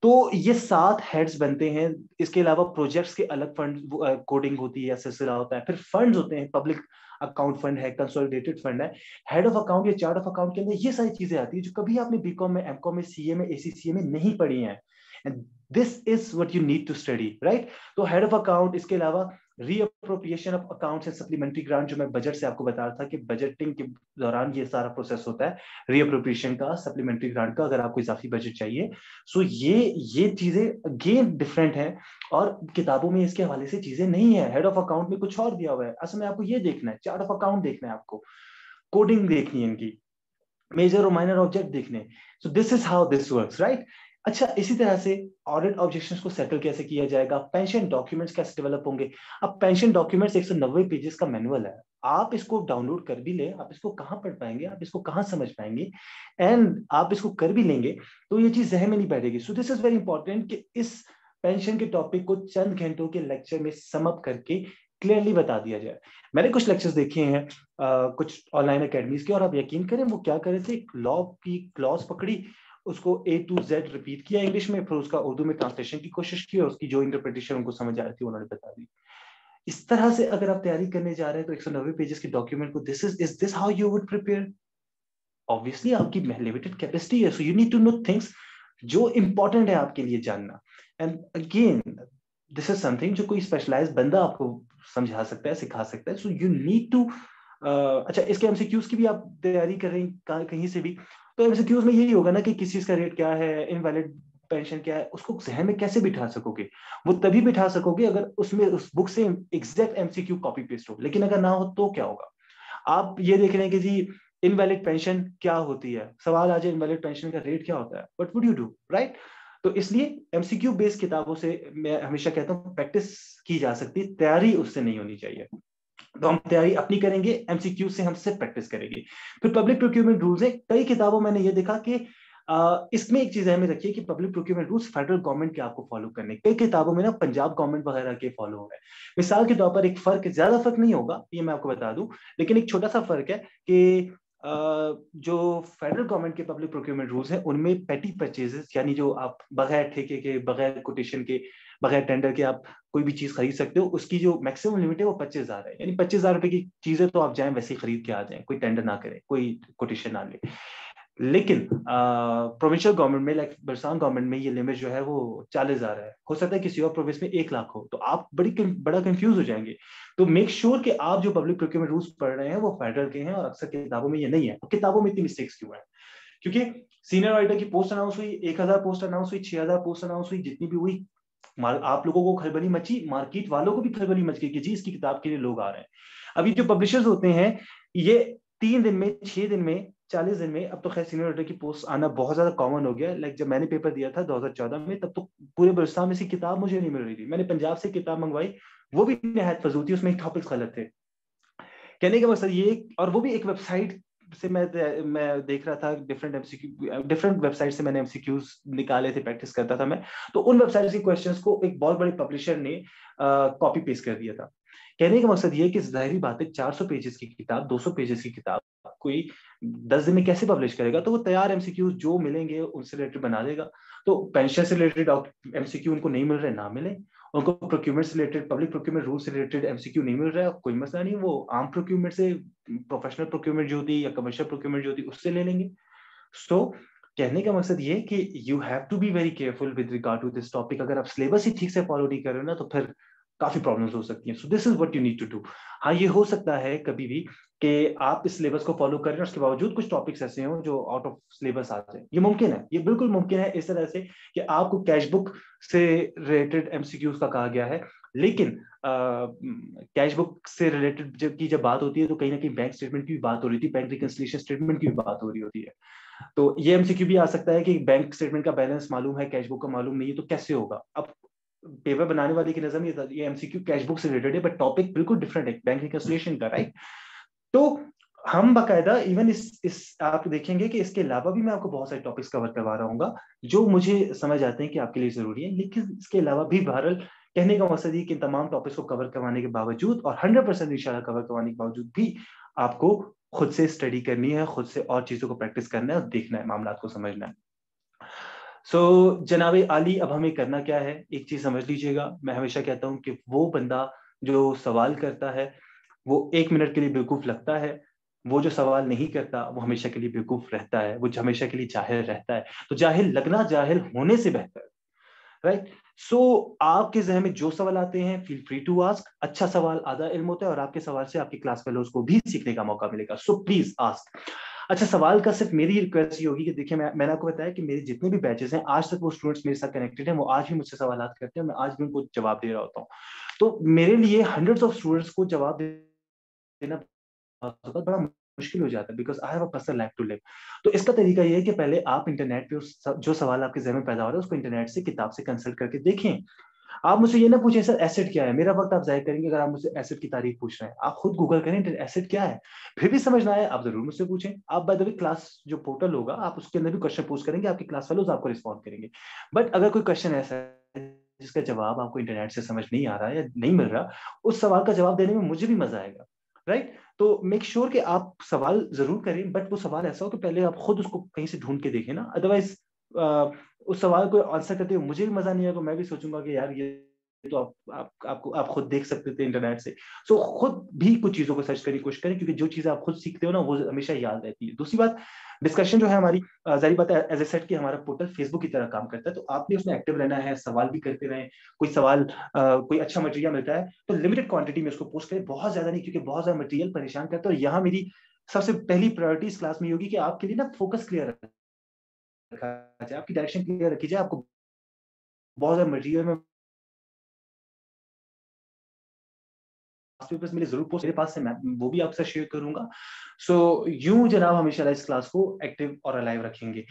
[SPEAKER 1] तो ये 7 हेड्स बनते हैं। इसके अलावा प्रोजेक्ट्स के अलग फंड कोडिंग होती है, सिलसिला होता है। फिर फंड्स होते हैं, पब्लिक अकाउंट फंड है, कंसोलिडेटेड फंड है। हेड ऑफ अकाउंट या चार्ट ऑफ अकाउंट के अंदर ये सारी चीजें आती है जो कभी आपने बीकॉम में, एमकॉम में, सीए में, एसीसीए में नहीं पढ़ी हैं। And this is what you need to study, right. तो हेड ऑफ अकाउंट, इसके अलावा reappropriation of accounts and supplementary grant, जो मैं बजट से आपको बता रहा था कि बजटिंग के दौरान ये सारा प्रोसेस होता है, रीअप्रोप्रिएशन का, सप्लीमेंट्री ग्रांट का, अगर आपको इजाफी बजट चाहिए। सो ये चीजें अगेन डिफरेंट है, और किताबों में इसके हवाले से चीजें नहीं है। हेड ऑफ अकाउंट में कुछ और दिया हुआ है, असल में आपको ये देखना है, चार्ट ऑफ अकाउंट देखना है, आपको कोडिंग देखनी है इनकी, मेजर और माइनर ऑब्जेक्ट देखने। सो this is how this works, right. अच्छा, इसी तरह से ऑडिट ऑब्जेक्शंस को सेटल कैसे किया जाएगा, पेंशन डॉक्यूमेंट्स कैसे डेवलप होंगे। अब पेंशन डॉक्यूमेंट्स 190 पेजेस का मैनुअल है, आप इसको डाउनलोड कर भी ले, आप इसको कहां पढ़ पाएंगे, आप इसको कहां समझ पाएंगे, एंड आप इसको कर भी लेंगे तो ये चीज जहन में नहीं बैठेगी। सो दिस इज वेरी इंपॉर्टेंट कि इस पेंशन के टॉपिक को चंद घंटों के लेक्चर में सम अप करके क्लियरली बता दिया जाए। मैंने कुछ लेक्चर्स देखे हैं कुछ ऑनलाइन एकेडमीज के, और आप यकीन करें वो क्या करे थे, लॉ की क्लॉज पकड़ी, उसको A to Z रिपीट किया इंग्लिश में, फिर उसका उर्दू में ट्रांसलेशन की कोशिश की, और उसकी जो इंटरप्रिटेशन उनको समझ आ रही थी उन्होंने बता दी। इस तरह से अगर आप तैयारी करने जा रहे हैं तो 190 पेजेस के डॉक्यूमेंट को, this is this how you would prepare. Obviously आपकी लिमिटेड कैपेसिटी है, so you need to know things जो इंपॉर्टेंट है आपके लिए जानना। And again this is something जो कोई स्पेशलाइज्ड बंदा आपको समझा सकता है, सिखा सकता है। सो यू नीड टू अच्छा, इसके एमसीक्यूज की भी आप तैयारी कर रहे हैं कहीं से भी, तो एमसीक्यूज में यही होगा ना कि किस चीज का रेट क्या है, इनवैलिड पेंशन क्या है, उसको जहन में कैसे बिठा सकोगे। वो तभी बिठा सकोगे अगर उसमें उस बुक से एग्जैक्ट एमसीक्यू कॉपी पेस्ट हो, लेकिन अगर ना हो तो क्या होगा। आप ये देख रहे हैं कि जी इनवैलिड पेंशन क्या होती है, सवाल आ जाए इनवैलिड पेंशन का रेट क्या होता है, what would you do, right. तो इसलिए एमसीक्यू बेस्ड किताबों से मैं हमेशा कहता हूँ प्रैक्टिस की जा सकती है, तैयारी उससे नहीं होनी चाहिए। तो हम तैयारी अपनी करेंगे, एमसीक्यू से हम सिर्फ प्रैक्टिस करेंगे। फिर पब्लिक प्रोक्योरमेंट रूल्स है, कई किताबों मैंने ये देखा कि इसमें एक चीज में रखिए कि public procurement rules federal government के आपको फॉलो करने, कई किताबों में ना पंजाब गवर्नमेंट वगैरह के फॉलो हो रहे हैं। मिसाल के तौर पर एक फर्क, ज्यादा फर्क नहीं होगा ये मैं आपको बता दूं, लेकिन एक छोटा सा फर्क है कि जो फेडरल गवर्नमेंट के पब्लिक प्रोक्योरमेंट रूल्स हैं उनमें पेटी परचेजेस, यानी जो आप बगैर ठेके के, बगैर कोटेशन के, बगैर टेंडर के आप कोई भी चीज खरीद सकते हो, उसकी जो मैक्सिमम लिमिट है वो 25,000 है। यानी 25,000 रुपए की चीजें तो आप जाएं वैसे ही खरीद के आ जाएं, कोई टेंडर ना करे, कोई कोटेशन ना ले। लेकिन प्रोविंशियल गवर्नमेंट में, लाइक बरसात गवर्नमेंट में, ये लिमिट जो है वो 40,000 है। हो सकता है किसी और प्रोविंस में 1 लाख हो, तो आप बड़ा कंफ्यूज हो जाएंगे। तो मेक श्योर कि आप जो पब्लिक प्रोक्योरमेंट रूल्स पढ़ रहे हैं वो फेडरल के हैं, और अक्सर किताबों में ये नहीं है। तो किताबों में इतनी मिस्टेक्स क्यों है, क्योंकि सीनियर ऑडिटर की पोस्ट अनाउंस हुई, 1,000 पोस्ट अनाउंस हुई, 6,000 पोस्ट अनाउंस हुई, जितनी भी हुई, आप लोगों को खलबली मची, मार्केट वालों को भी खलबली मच गई कि जी इसकी किताब के लिए लोग आ रहे हैं। अभी जो पब्लिशर्स होते हैं ये 3 दिन में, 6 दिन में, 40 दिन में, अब तो खैर सीनियर ऑडिटर की पोस्ट आना बहुत ज्यादा कॉमन हो गया। लाइक जब मैंने पेपर दिया था 2014 में, तब तो पूरे बलुचिस्तान में से किताब मुझे नहीं मिल रही थी। मैंने पंजाब से किताब मंगवाई, वो भी निहायत फजूल थी, उसमें टॉपिक्स गलत थे। कहने का मकसद ये, और वो भी एक वेबसाइट से मैं देख रहा था, डिफरेंट एमसीक्यू, डिफरेंट वेबसाइट से मैंने एमसीक्यूज निकाले थे, प्रैक्टिस करता था मैं, तो उन वेबसाइट के क्वेश्चंस को एक बहुत बड़े पब्लिशर ने कॉपी पेस्ट कर दिया था। कहने का मकसद ये कि जाहिर बात है 400 पेजेस की किताब, 200 पेजेस की किताब कोई 10 दिन में कैसे पब्लिश करेगा। तो वो तैयार एमसीक्यू जो मिलेंगे उनसे रिलेटेड बना देगा। तो पेंशन से रिलेटेड एमसीक्यू उनको नहीं मिल रहे, ना मिले। उनको प्रोक्यूरमेंट से रिलेटेड, पब्लिक प्रोक्यूरमेंट रूल से रिलेटेड एमसीक्यू नहीं मिल रहा है, कोई मसला नहीं, वो आम प्रोक्यूरमेंट से, प्रोफेशनल प्रोक्यूरमेंट जो होती है या कमर्शियल प्रोक्यूरमेंट जो होती है उससे ले लेंगे। सो कहने का मकसद ये कि you have to be very careful with regard to this topic. अगर आप सिलेबस ही ठीक से फॉलो नहीं कर रहे हो ना, तो फिर काफी प्रॉब्लम्स हो सकती हैं। So this is what you need to do. हाँ, ये हो सकता है कभी भी कि आप इस सिलेबस को फॉलो करें और उसके बावजूद कुछ टॉपिक्स ऐसे हों जो आउट ऑफ सिलेबस आ जाए। ये मुमकिन है, ये बिल्कुल मुमकिन है इस तरह से कि आपको कैश बुक से रिलेटेड एमसीक्यूज का कहा गया है, लेकिन कैश बुक से रिलेटेड जब बात होती है तो कहीं ना कहीं बैंक स्टेटमेंट की भी बात हो रही थी, बैंक रिकंसिलिएशन स्टेटमेंट की भी बात हो रही होती है। तो ये एमसीक्यू भी आ सकता है कि बैंक स्टेटमेंट का बैलेंस मालूम है, कैश बुक का मालूम नहीं है, तो कैसे होगा। अब पेपर बनाने वाले की नजर में ये एमसीक्यू कैश बुक से रिलेटेड है, बट टॉपिक बिल्कुल डिफरेंट है बैंक रिकंसिलिएशन का, राइट। तो हम बकायदा इवन इस आप देखेंगे कि इसके अलावा भी मैं आपको बहुत सारे टॉपिक्स कवर करवा रहा हूँ जो मुझे समझ आते हैं कि आपके लिए जरूरी है, लेकिन इसके अलावा भी बहरहाल कहने का मकसद ये कि इन तमाम टॉपिक्स को कवर करवाने के बावजूद और 100% इंशाल्लाह कवर करवाने के बावजूद भी आपको खुद से स्टडी करनी है, खुद से और चीजों को प्रैक्टिस करना है और देखना है, मामला को समझना है। जनाब आली, अब हमें करना क्या है, एक चीज समझ लीजिएगा। मैं हमेशा कहता हूं कि वो बंदा जो सवाल करता है वो 1 मिनट के लिए बेवकूफ लगता है, वो जो सवाल नहीं करता वो हमेशा के लिए बेवकूफ रहता है, वो हमेशा के लिए जाहिल रहता है। तो जाहिल लगना जाहिल होने से बेहतर है, राइट। आपके जहन में जो सवाल आते हैं फील फ्री टू आस्क। अच्छा सवाल आधा इल्म होता है और आपके सवाल से आपके क्लास फेलोज को भी सीखने का मौका मिलेगा। So please ask. अच्छा, सवाल का सिर्फ मेरी रिक्वेस्ट ये होगी कि देखिए, मैंने आपको बताया कि मेरे जितने भी बैचेस हैं आज तक वो स्टूडेंट्स मेरे साथ कनेक्टेड हैं, वो आज भी मुझसे सवाल करते हैं, मैं आज भी उनको जवाब दे रहा होता हूँ। तो मेरे लिए हंड्रेड्स ऑफ स्टूडेंट्स को जवाब देना बहुत बड़ा मुश्किल हो जाता है, because I have a personal life to live. तो इसका तरीका ये है कि पहले आप इंटरनेट पे जो सवाल आपके जहन में पैदा हो रहा है उसको इंटरनेट से किताब से कंसल्ट करके देखें। आप मुझे ये ना पूछें सर एसिड क्या है, मेरा वक्त आप जाया करेंगे अगर आप मुझसे एसिड की तारीफ पूछ रहे हैं। आप खुद गूगल करें एसिड क्या है, फिर भी समझ ना आए आप जरूर मुझसे पूछें। आप बाय द वे क्लास जो पोर्टल होगा आप उसके अंदर भी क्वेश्चन पूछ करेंगे, आपके क्लास फेलोज आपको रिस्पॉन्ड करेंगे। बट अगर कोई क्वेश्चन ऐसा है जिसका जवाब आपको इंटरनेट से समझ नहीं आ रहा है या नहीं मिल रहा, उस सवाल का जवाब देने में मुझे भी मजा आएगा, राइट। तो मेक श्योर कि आप सवाल जरूर करें, बट वो सवाल ऐसा हो कि पहले आप खुद उसको कहीं से ढूंढ के देखें ना। अदरवाइज उस सवाल को आंसर करते हुए मुझे भी मजा नहीं आएगा, मैं भी सोचूंगा कि यार ये तो आप खुद देख सकते थे इंटरनेट से। खुद भी कुछ चीजों को सर्च करने की कोशिश करें, क्योंकि जो चीजें आप खुद सीखते हो ना वो हमेशा याद रहती है। दूसरी बात, डिस्कशन जो है हमारी, जारी बात है, एज ए सेट कि हमारा पोर्टल फेसबुक की तरह काम करता है, तो आपने उसमें एक्टिव रहना है, सवाल भी करते रहें। कोई सवाल कोई अच्छा मटेरियल मिलता है तो लिमिटेड क्वांटिटी में उसको पोस्ट करें, बहुत ज्यादा नहीं, क्योंकि बहुत ज्यादा मटेरियल परेशान करता है। और यहाँ मेरी सबसे पहली प्रायोरिटी इस क्लास में होगी कि आपके लिए ना फोकस क्लियर रखा जाए, आपकी डायरेक्शन क्लियर रखी जाए। आपको बहुत ज्यादा मटेरियल में पेपर्स मेरे जरूर पोस्ट मेरे पास से, मैं वो भी आपसे शेयर करूंगा। यूं जनाब हमेशा इस क्लास को एक्टिव और अलाइव रखेंगे।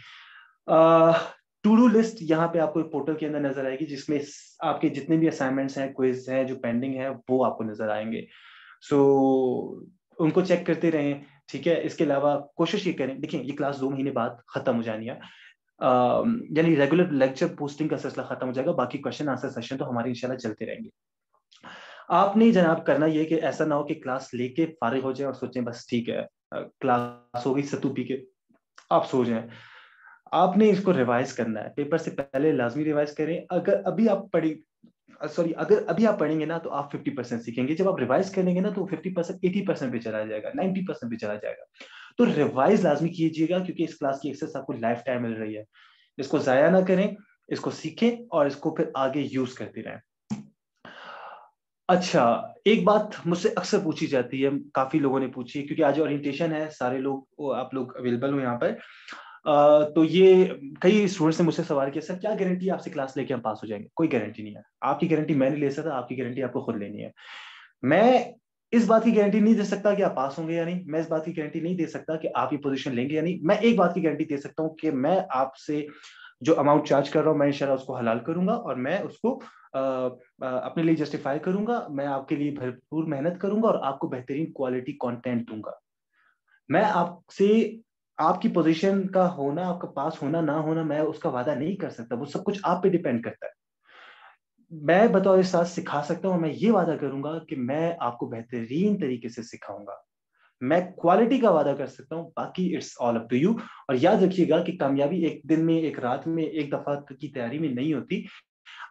[SPEAKER 1] टू डू लिस्ट यहाँ पे आपको पोर्टल के अंदर नजर आएगी, जिसमें आपके जितने भी असाइनमेंट्स हैं, क्विज हैं जो पेंडिंग है, वो आपको नजर आएंगे। उनको चेक करते रहें, ठीक है। इसके अलावा कोशिश ये करें, देखिए ये क्लास 2 महीने बाद खत्म हो जानी है, यानी रेगुलर लेक्चर पोस्टिंग का सिलसिला खत्म हो जाएगा, बाकी क्वेश्चन आंसर सेशन तो हमारे इंशाल्लाह चलते रहेंगे। आपने जनाब करना ये कि ऐसा ना हो कि क्लास लेके फारिग हो जाए और सोचें बस ठीक है क्लास हो गई, सत्तू पी के आप सो जाएं। आपने इसको रिवाइज करना है, पेपर से पहले लाजमी रिवाइज करें। अगर अभी आप पढ़ेंगे ना तो आप 50% सीखेंगे, जब आप रिवाइज करेंगे ना तो 50% 80% पे चला जाएगा, 90% पे चला जाएगा। तो रिवाइज लाजमी कीजिएगा, क्योंकि इस क्लास की एक्सेस आपको लाइफ टाइम मिल रही है। इसको जाया ना करें, इसको सीखें और इसको फिर आगे यूज करते रहें। अच्छा, एक बात मुझसे अक्सर पूछी जाती है, काफी लोगों ने पूछी है, क्योंकि आज ओरिएंटेशन है, सारे लोग आप लोग अवेलेबल हो यहाँ पर। तो ये कई स्टूडेंट्स ने मुझसे सवाल किया, सर क्या गारंटी है आपसे क्लास लेके हम पास हो जाएंगे। कोई गारंटी नहीं है, आपकी गारंटी मैं नहीं ले सकता, आपकी गारंटी आपको खुद लेनी है। मैं इस बात की गारंटी नहीं दे सकता कि आप पास होंगे या नहीं, मैं इस बात की गारंटी नहीं दे सकता कि आप ये पोजीशन लेंगे या नहीं। मैं एक बात की गारंटी दे सकता हूँ कि मैं आपसे जो अमाउंट चार्ज कर रहा हूँ, मैं इंशाल्लाह उसको हलाल करूंगा और मैं उसको अपने लिए जस्टिफाई करूंगा। मैं आपके लिए भरपूर मेहनत करूंगा और आपको बेहतरीन क्वालिटी कंटेंट दूंगा। मैं आपसे आपकी पोजीशन का होना, आपका पास होना ना होना, मैं उसका वादा नहीं कर सकता, वो सब कुछ आप पे डिपेंड करता है। मैं बतौर साथ सिखा सकता हूँ, मैं ये वादा करूंगा कि मैं आपको बेहतरीन तरीके से सिखाऊंगा। मैं क्वालिटी का वादा कर सकता हूँ, बाकी it's all up to you. और याद रखिएगा कि कामयाबी एक दिन में, एक रात में, एक दफा की तैयारी में नहीं होती।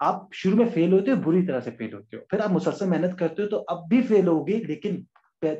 [SPEAKER 1] आप शुरू में फेल होते हो, बुरी तरह से फेल होते हो, फिर आप मुसलसल मेहनत करते हो तो अब भी फेल होगे, लेकिन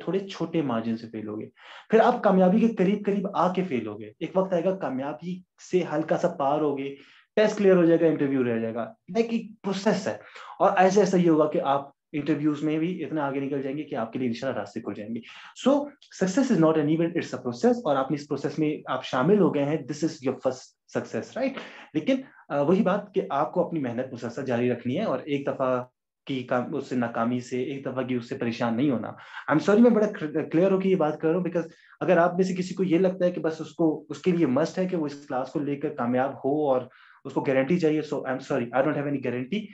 [SPEAKER 1] थोड़े छोटे मार्जिन से फेल होगे। फिर आप कामयाबी के करीब करीब आके फेल होगे, एक वक्त आएगा कामयाबी से हल्का सा पार होगे, टेस्ट क्लियर हो जाएगा, इंटरव्यू रह जाएगा। लाइक एक प्रोसेस है। और ऐसे ऐसा ये होगा कि आप इंटरव्यूज में भी इतना आगे निकल जाएंगे कि आपके लिए इंशाल्लाह रास्ते खुल जाएंगे। सो success is not an event, it's a process, और आपने इस प्रोसेस में आप शामिल हो गए हैं, this is your first success, right. लेकिन वही बात कि आपको अपनी मेहनत मुसलसल जारी रखनी है, और एक दफा की उससे नाकामी से, एक दफा की उससे परेशान नहीं होना। आई एम सॉरी, मैं बड़ा क्लियर होकर ये बात कर रहा हूँ, बिकॉज अगर आप में से किसी को ये लगता है कि बस उसको उसके लिए मस्ट है कि वो इस क्लास को लेकर कामयाब हो और उसको गारंटी चाहिए, so I am sorry, I don't have any guarantee.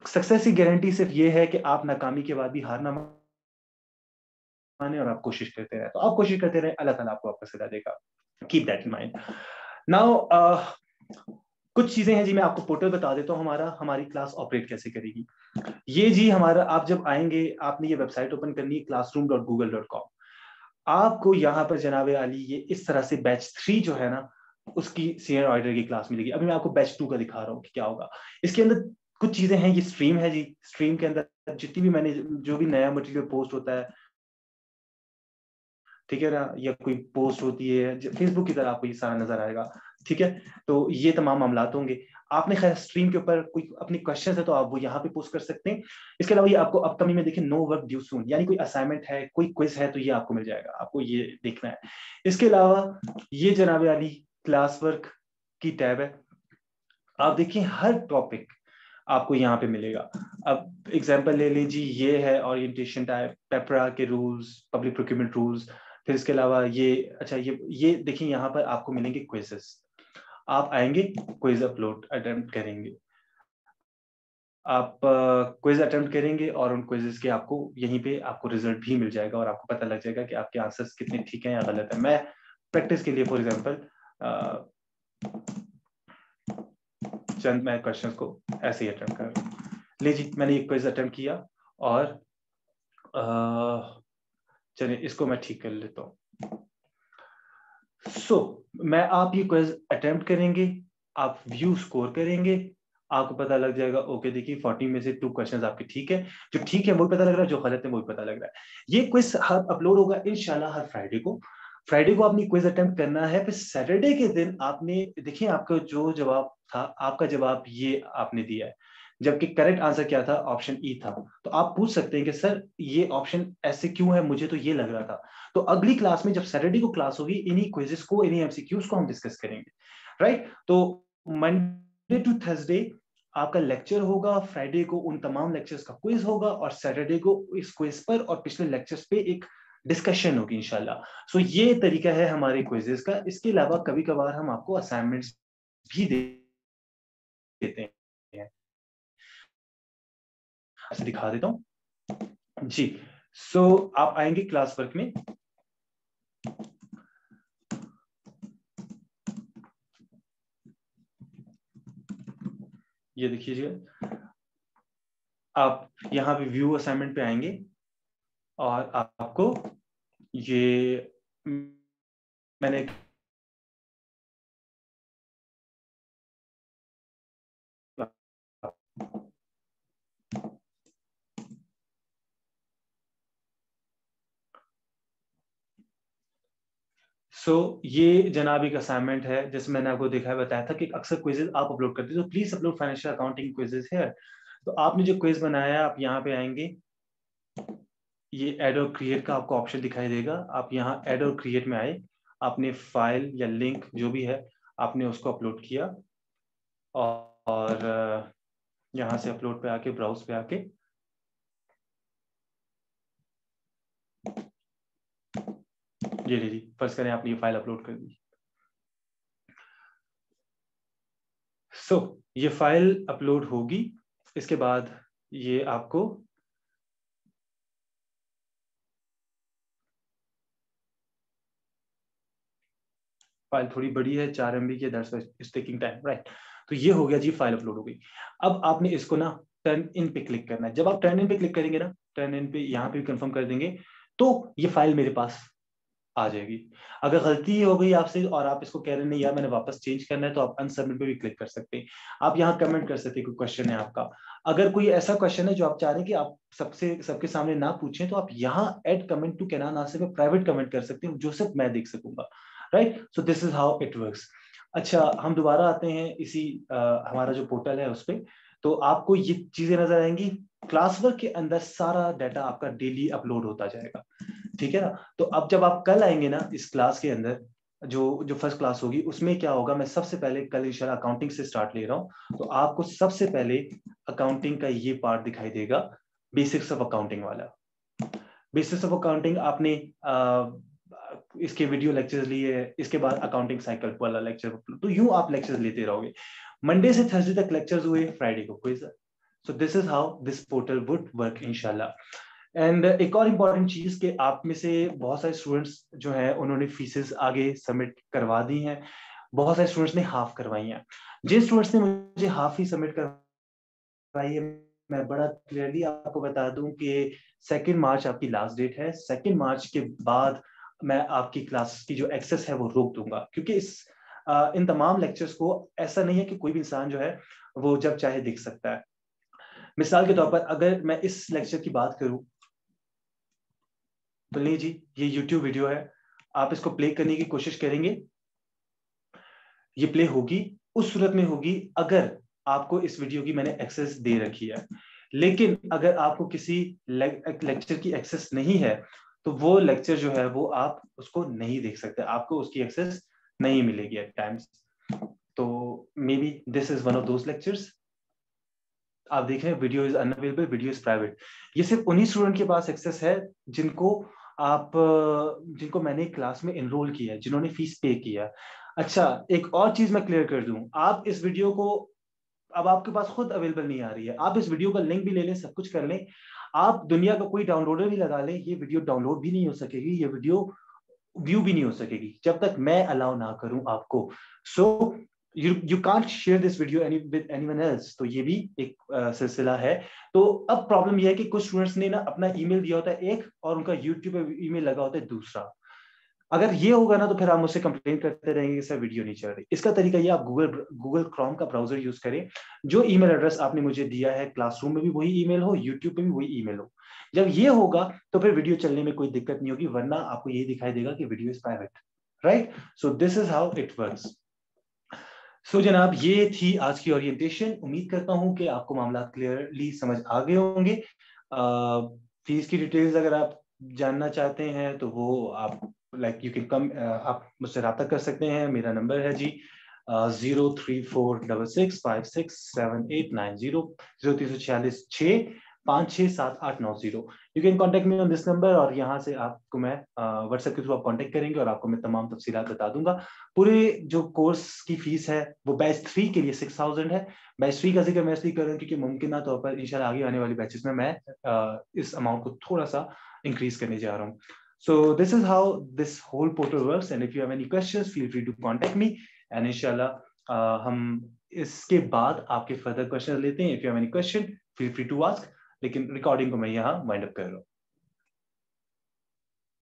[SPEAKER 1] Success की गारंटी सिर्फ ये है कि आप नाकामी के बाद भी हार ना माने और आप कोशिश करते रहे। तो आप कोशिश करते रहे, अल्लाह ताला आपको आपका सदा देगा। Keep that in mind. Now कुछ चीजें हैं जी, मैं आपको पोर्टल बता देता हूँ हमारी क्लास ऑपरेट कैसे करेगी। ये जी हमारा, आप जब आएंगे आपने ये वेबसाइट ओपन करनी है classroom.google.com। आपको यहाँ पर जनाब आली ये इस तरह से बैच 3 जो है ना, उसकी सीनियर ऑडिटर की क्लास मिलेगी। अभी मैं आपको बैच 2 का दिखा रहा हूँ कि क्या होगा। इसके अंदर कुछ चीजें हैं, ये स्ट्रीम है जी, स्ट्रीम के अंदर जितनी भी मैंने जो भी नया मटेरियल पोस्ट होता है, ठीक है ना, या कोई पोस्ट होती है फेसबुक की तरह आपको ये सारा नजर आएगा, ठीक है। तो ये तमाम मामलात होंगे। आपने खैर स्ट्रीम के ऊपर कोई अपनी क्वेश्चन है तो आप वो यहाँ पे पोस्ट कर सकते हैं। इसके अलावा ये आपको अपकमिंग में देखिए, नो वर्क ड्यू सून, यानी कोई असाइनमेंट है, कोई क्विज है, तो ये आपको मिल जाएगा, आपको ये देखना है। इसके अलावा ये जनाब अली क्लास वर्क की टैब है। आप देखिए हर टॉपिक आपको यहाँ पे मिलेगा। अब एग्जांपल ले लीजिए, ये है ओरिएंटेशन टाइप, पेपरा के रूल्स, पब्लिक प्रोक्यूरमेंट रूल्स। फिर इसके अलावा ये, अच्छा ये देखिए, यहाँ पर आपको मिलेंगे क्विजेस। आप आएंगे, क्विज अपलोड अटेम्प्ट करेंगे, आप क्विज अटेम्प्ट करेंगे और उन क्विजेस के आपको यहीं पे आपको रिजल्ट भी मिल जाएगा, और आपको पता लग जाएगा कि आपके आंसर्स कितने ठीक हैं या गलत है। मैं प्रैक्टिस के लिए फॉर एग्जांपल चंद मैं क्वेश्चन को ऐसे ही अटेम्प्ट कर रहा हूँ। ले जी, मैंने एक क्विज अटेम्प्ट किया, और चलिए इसको मैं ठीक कर लेता हूँ। मैं आप ये क्विज अटेम्प्ट करेंगे, आप व्यू स्कोर करेंगे, आपको पता लग जाएगा, ओके देखिए 40 में से 2 क्वेश्चंस आपके ठीक है, जो ठीक है वो पता लग रहा है, जो गलत है वो पता लग रहा है। ये क्विज हर अपलोड होगा इंशाल्लाह हर फ्राइडे को। फ्राइडे को आपने क्विज अटेम्प्ट करना है, फिर सैटरडे के दिन आपने देखिए आपका जो जवाब था, आपका जवाब ये आपने दिया है, जबकि करेक्ट आंसर क्या था, ऑप्शन ई था। तो आप पूछ सकते हैं कि सर ये ऑप्शन ऐसे क्यों है, मुझे तो ये लग रहा था। तो अगली क्लास में जब सैटरडे को क्लास होगी, इन्हीं क्विजेस को, इन्हीं एमसीक्यूज को हम डिस्कस करेंगे, राइट। तो मंडे टू थर्सडे आपका लेक्चर होगा, फ्राइडे को उन तमाम लेक्चर्स का क्विज होगा, और सैटरडे को इस क्विज पर और पिछले लेक्चर्स पे एक डिस्कशन होगी इंशाल्लाह। सो ये तरीका है हमारे क्विजेस का। इसके अलावा कभी कभार हम आपको असाइनमेंट्स भी देते हैं, ऐसे दिखा देता हूं जी। आप आएंगे क्लास वर्क में, ये देखिएगा, आप यहाँ पे व्यू असाइनमेंट पे आएंगे, और आपको ये मैंने ये जनाब एक असाइनमेंट है, जैसे मैंने आपको दिखाया बताया था कि अक्सर क्विजेज आप अपलोड करते हैं, तो please upload financial accounting quizzes है। तो आपने जो क्विज बनाया है, आप यहाँ पे आएंगे, ये ऐड और क्रिएट का आपको ऑप्शन दिखाई देगा। आप यहाँ ऐड और क्रिएट में आए, आपने फाइल या लिंक जो भी है आपने उसको अपलोड किया, और यहाँ से अपलोड पे आके ब्राउज पे आके ये लीजिए, फर्स्ट करें आपने ये फाइल अपलोड कर दी। ये फाइल अपलोड होगी, इसके बाद ये आपको फाइल थोड़ी बड़ी है, 4 MB की, that's why taking time, right. तो ये हो गया जी, फाइल अपलोड हो गई। अब आपने इसको ना टर्न इन पे क्लिक करना है। जब आप टर्न इन पे क्लिक करेंगे ना, टर्न इन पे यहाँ पे कंफर्म कर देंगे, तो ये फाइल मेरे पास आ जाएगी। अगर गलती हो गई आपसे और आप इसको कह रहे नहीं यार मैंने वापस चेंज करना है, तो आप अनसबमिट पे भी क्लिक कर सकते हैं। आप यहाँ कमेंट कर सकते हैं, कोई क्वेश्चन है आपका, अगर कोई ऐसा क्वेश्चन है जो आप चाह रहे हैं कि आप सबके सामने ना पूछें, तो आप यहाँ add comment to Kanan Asif में प्राइवेट कमेंट कर सकते हैं, जो सिर्फ मैं देख सकूंगा, right. So this is how it works. अच्छा, हम दोबारा आते हैं इसी हमारा जो पोर्टल है उस पर। तो आपको ये चीजें नजर आएंगी। क्लास वर्क के अंदर सारा डाटा आपका डेली अपलोड होता जाएगा, ठीक है ना। तो अब जब आप कल आएंगे ना इस क्लास के अंदर, जो फर्स्ट क्लास होगी, उसमें क्या होगा, मैं सबसे पहले कल इंशाल्लाह अकाउंटिंग से स्टार्ट ले रहा हूँ। तो आपको सबसे पहले अकाउंटिंग का ये पार्ट दिखाई देगा, बेसिक्स ऑफ अकाउंटिंग वाला। बेसिक्स ऑफ अकाउंटिंग आपने इसके वीडियो लेक्चर्स लिए, इसके बाद अकाउंटिंग साइकिल वाला लेक्चर, तो यूं आप लेक्चर्स लेते रहोगे। मंडे से थर्सडे तक लेक्चर्स हुए, फ्राइडे को quiz. So this is how this portal would work इंशाल्लाह। एंड एक और इम्पॉर्टेंट चीज कि आप में से बहुत सारे स्टूडेंट्स जो हैं उन्होंने फीसेस आगे सबमिट करवा दी हैं, बहुत सारे स्टूडेंट्स ने हाफ करवाई हैं। जिन स्टूडेंट्स ने मुझे हाफ ही सबमिट करवाई है, मैं बड़ा क्लियरली आपको बता दूं कि 2 मार्च आपकी लास्ट डेट है। 2 मार्च के बाद मैं आपकी क्लास की जो एक्सेस है वो रोक दूंगा, क्योंकि इन तमाम लेक्चर्स को ऐसा नहीं है कि कोई भी इंसान जो है वो जब चाहे देख सकता है। मिसाल के तौर पर अगर मैं इस लेक्चर की बात करूं, तो लीजिए जी, ये YouTube वीडियो है, आप इसको प्ले करने की कोशिश करेंगे, ये प्ले होगी उस सूरत में होगी अगर आपको इस वीडियो की मैंने एक्सेस दे रखी है। लेकिन अगर आपको किसी लेक्चर की एक्सेस नहीं है, तो वो लेक्चर जो है वो आप उसको नहीं देख सकते, आपको उसकी एक्सेस नहीं मिलेगी एट टाइम्स। तो may be this is one of those lectures. आप देख रहे हैं video is unavailable, video is private. ये सिर्फ उन्हीं स्टूडेंट के पास एक्सेस है जिनको मैंने क्लास में एनरोल किया है, जिन्होंने फीस पे किया। अच्छा, एक और चीज मैं क्लियर कर दूं, आप इस वीडियो को अब आपके पास खुद अवेलेबल नहीं आ रही है, आप इस वीडियो का लिंक भी ले लें, सब कुछ कर लें, आप दुनिया का कोई डाउनलोडर भी लगा लें, ये वीडियो डाउनलोड भी नहीं हो सकेगी, ये वीडियो व्यू भी नहीं हो सकेगी जब तक मैं अलाउ ना करूं आपको। So you can't share this video with anyone else. तो ये भी एक सिलसिला है। तो अब प्रॉब्लम यह है कि कुछ स्टूडेंट्स ने ना अपना ईमेल दिया होता है एक, और उनका यूट्यूब पे ईमेल लगा होता है दूसरा। अगर ये होगा ना तो फिर आप मुझसे कंप्लेन करते रहेंगे कि सर वीडियो नहीं चल रही। इसका तरीका ये, आप गूगल क्रोम का ब्राउजर यूज करें, जो ईमेल एड्रेस आपने मुझे दिया है क्लासरूम में भी वही ईमेल हो, यूट्यूब पे भी वही ईमेल हो। जब ये होगा तो फिर वीडियो चलने में कोई दिक्कत नहीं होगी, वरना आपको ये दिखाई देगा कि video is private, right. So this is how it works. So जनाब, ये थी आज की ओरिएंटेशन। उम्मीद करता हूं कि आपको मामला क्लियरली समझ आ गए होंगे। फीस की डिटेल्स अगर आप जानना चाहते हैं तो वो आप लाइक यू कैन कम, आप मुझसे रब्ता कर सकते हैं। मेरा नंबर है जी 0346656789, 0346656789। You can contact me on this number, और यहाँ से आपको मैं व्हाट्सएप के थ्रू आप कॉन्टेक्ट करेंगे और आपको मैं तमाम तफसीलात बता दूंगा। पूरे जो कोर्स की फीस है वो बैच 3 के लिए 6000 है। बैच 3 का जिक्र मैं इसलिए कर रहा हूँ क्योंकि मुमकिन तौर पर इंशाल्लाह आगे आने वाली बैचेस में मैं इस अमाउंट को थोड़ा सा इंक्रीज करने जा रहा हूँ। So this is how this whole portal works, and if you have any questions, feel free to contact me, and inshallah हम इसके बाद आपके फर्दर क्वेश्चन लेते हैं। If you have any question, feel free to ask, लेकिन recording को मैं यहाँ वाइंड अप कर रहा हूँ।